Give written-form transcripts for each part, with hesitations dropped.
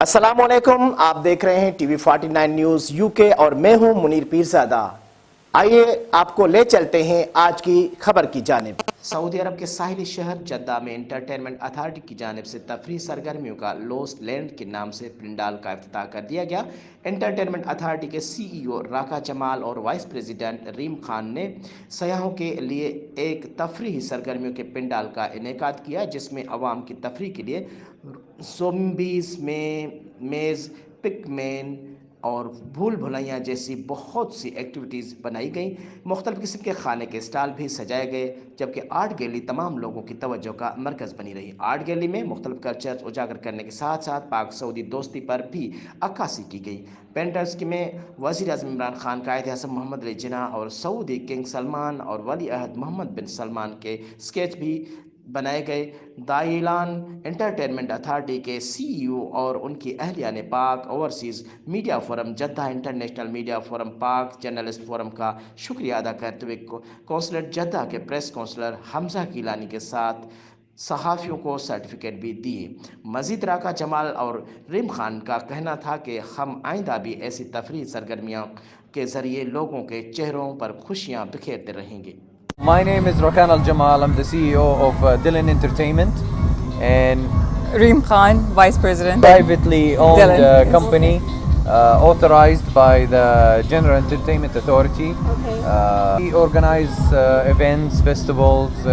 अस्सलाम वालेकुम, आप देख रहे हैं TV49 न्यूज़ यूके और मैं हूं मुनीर पीरज़ादा। आइए आपको ले चलते हैं आज की खबर की जानिब। सऊदी अरब के साहिली शहर जद्दा में इंटरटैनमेंट अथॉरिटी की जानिब से तफरीह सरगर्मियों का लॉस्ट लैंड के नाम से पनडाल का इफ्तिताह कर दिया गया। इंटरटैनमेंट अथॉरिटी के CEO राकान जमाल और वाइस प्रेसिडेंट खान ने सयाहों के लिए एक तफरीही सरगर्मियों के पनडाल का इंعقاد किया, जिसमें अवाम की तफरीह के लिए زومبیز में मेज़ पिकमैन और भूल भुलैयां जैसी बहुत सी एक्टिविटीज़ बनाई गई। मुख्तलिफ़ किस्म के खाने के स्टॉल भी सजाए गए, जबकि आर्ट गैलरी तमाम लोगों की तवज्जो का मरकज़ बनी रही। आर्ट गैलरी में मुख्तलिफ़ कल्चर उजागर करने के साथ साथ पाक सऊदी दोस्ती पर भी अक्कासी की गई। पेंटर्स में वज़ीर आज़म इमरान खान, कायद आज़म मोहम्मद अली जिन्ना और सऊदी किंग सलमान और वली अहद मोहम्मद बिन सलमान के स्केच भी बनाए गए। दाइलान इंटरटेनमेंट अथॉरिटी के CEO और उनकी अहलिया ने पाक overseas media forum Jeddah, international media forum पाक, जर्नलिस्ट फोरम का शुक्रिया अदा करते हुए कौंसलर जद्दा के प्रेस काउंसलर हमजा कीलानी के साथ सहाफ़ियों को सर्टिफिकेट भी दिए। मज़ीद राका जमाल और खान का कहना था कि हम आइंदा भी ऐसी तफरीह सरगर्मियों के ज़रिए लोगों के चेहरों पर खुशियाँ बिखेरते रहेंगे। My name is Rakan Al-Jamal. I'm the CEO of Dylan Entertainment and Khan, Vice President. Privately owned company authorized by the General Entertainment Authority. We organize events, festivals,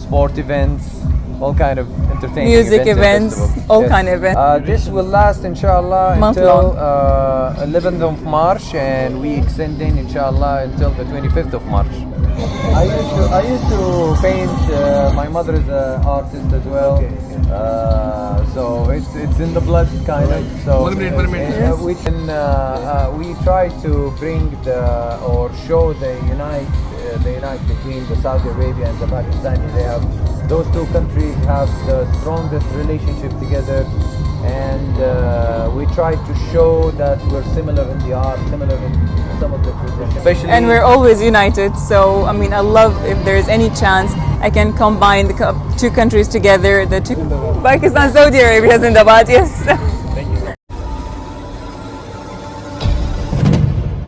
sport events, all kind of entertainment music events, all kind of events. This will last inshallah until 11th of March, and we extending inshallah until the 25th of March. I used to paint. My mother is an artist as well, so it's in the blood kind of. So we try to bring or show the unite between the Saudi Arabia and the Pakistani. Those two countries have the strongest relationship together, and we try to show that we're similar in the art, similar in some of the traditions. And we're always united. So, I mean, I love if there is any chance I can combine the two countries together. The two Pakistan, Saudi Arabia, Zindabad, yes.